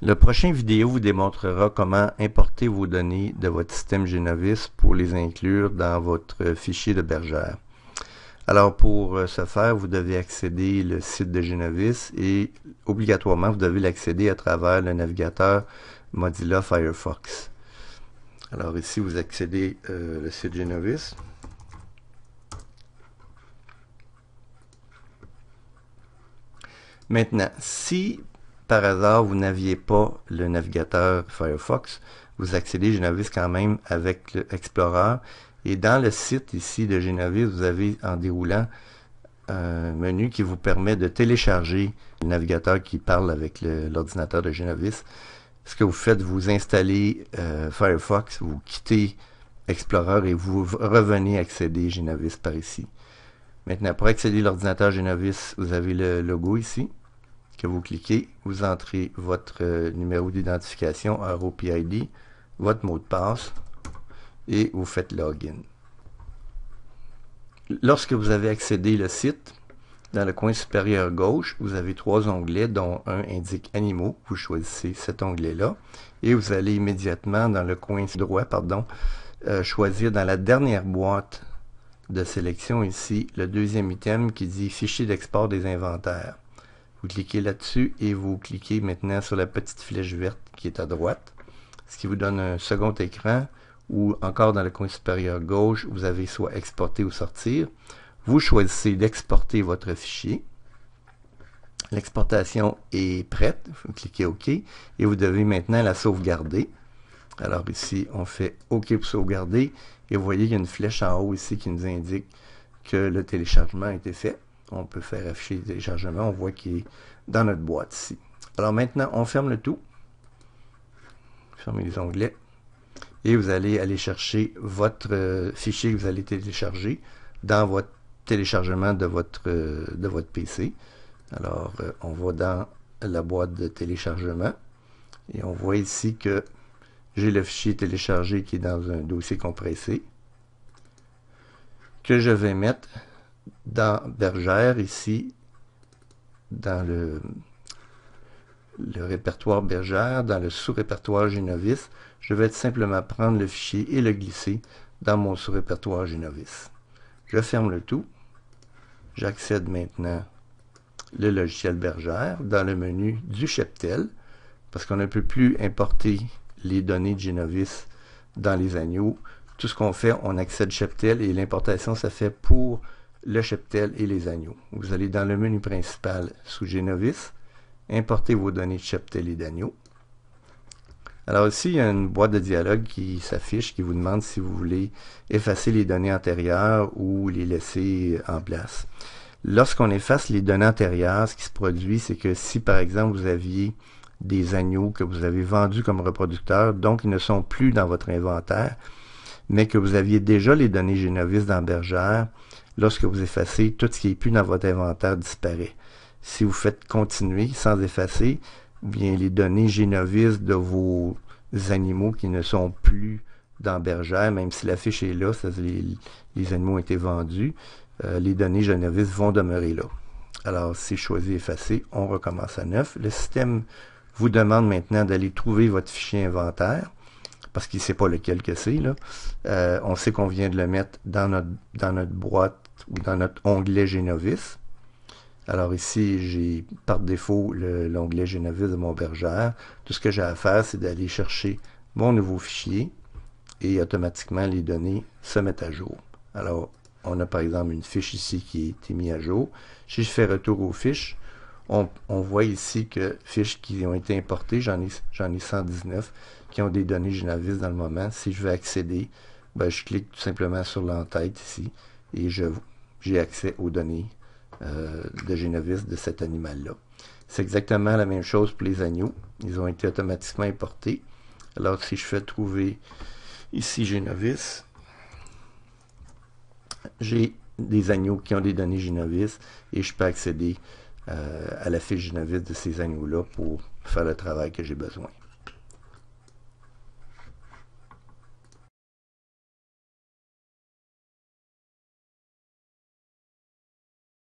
La prochaine vidéo vous démontrera comment importer vos données de votre système Genovis pour les inclure dans votre fichier de bergère. Alors pour ce faire, vous devez accéder au site de Genovis et obligatoirement vous devez l'accéder à travers le navigateur Mozilla Firefox. Alors ici vous accédez le site Genovis. Maintenant, si par hasard vous n'aviez pas le navigateur Firefox, vous accédez Genovis quand même avec l'Explorer. Et dans le site ici de Genovis, vous avez en déroulant un menu qui vous permet de télécharger le navigateur qui parle avec l'ordinateur de Genovis. Ce que vous faites, vous installez Firefox, vous quittez Explorer et vous revenez accéder Genovis par ici. Maintenant, pour accéder à l'ordinateur Genovis, vous avez le logo ici que vous cliquez, vous entrez votre numéro d'identification ROPID, votre mot de passe et vous faites login. Lorsque vous avez accédé au site, dans le coin supérieur gauche, vous avez trois onglets dont un indique animaux. Vous choisissez cet onglet-là et vous allez immédiatement dans le coin droit, choisir dans la dernière boîte de sélection ici le deuxième item qui dit fichier d'export des inventaires. Vous cliquez là-dessus et vous cliquez maintenant sur la petite flèche verte qui est à droite, ce qui vous donne un second écran ou encore dans le coin supérieur gauche, vous avez soit exporter ou sortir. Vous choisissez d'exporter votre fichier. L'exportation est prête. Vous cliquez OK et vous devez maintenant la sauvegarder. Alors ici, on fait OK pour sauvegarder et vous voyez qu'il y a une flèche en haut ici qui nous indique que le téléchargement a été fait. On peut faire afficher le téléchargement. On voit qu'il est dans notre boîte ici. Alors maintenant, on ferme le tout. Fermez les onglets. Et vous allez aller chercher votre fichier que vous allez télécharger dans votre téléchargement de votre PC. Alors, on va dans la boîte de téléchargement et on voit ici que j'ai le fichier téléchargé qui est dans un dossier compressé que je vais mettre dans Bergère ici, dans le répertoire Bergère, dans le sous-répertoire Genovis. Je vais tout simplement prendre le fichier et le glisser dans mon sous-répertoire Genovis. Je ferme le tout. J'accède maintenant le logiciel Bergère dans le menu du cheptel, parce qu'on ne peut plus importer les données de Genovis dans les agneaux. Tout ce qu'on fait, on accède cheptel et l'importation, ça fait pour le cheptel et les agneaux. Vous allez dans le menu principal sous Genovis, importer vos données de cheptel et d'agneaux. Alors ici, il y a une boîte de dialogue qui s'affiche, qui vous demande si vous voulez effacer les données antérieures ou les laisser en place. Lorsqu'on efface les données antérieures, ce qui se produit, c'est que si par exemple vous aviez des agneaux que vous avez vendus comme reproducteurs, donc ils ne sont plus dans votre inventaire, mais que vous aviez déjà les données Genovis dans Bergère, lorsque vous effacez, tout ce qui n'est plus dans votre inventaire disparaît. Si vous faites continuer sans effacer, bien les données Genovis de vos animaux qui ne sont plus dans Bergère, même si la fiche est là, les animaux ont été vendus, les données Genovis vont demeurer là. Alors, si je choisis effacer, on recommence à neuf. Le système vous demande maintenant d'aller trouver votre fichier inventaire, parce qu'il ne sait pas lequel que c'est. On sait qu'on vient de le mettre dans notre boîte ou dans notre onglet Genovis. Alors ici, j'ai par défaut l'onglet Genovis de mon Bergère. Tout ce que j'ai à faire, c'est d'aller chercher mon nouveau fichier et automatiquement les données se mettent à jour. Alors, on a par exemple une fiche ici qui a été mise à jour. Si je fais retour aux fiches, on voit ici que fiches qui ont été importées, j'en ai 119 qui ont des données Genovis dans le moment. Si je veux accéder, ben, je clique tout simplement sur l'entête ici et j'ai accès aux données de Genovis de cet animal-là. C'est exactement la même chose pour les agneaux. Ils ont été automatiquement importés. Alors si je fais trouver ici Genovis, j'ai des agneaux qui ont des données Genovis et je peux accéder à la fiche Genovis de ces agneaux-là pour faire le travail que j'ai besoin.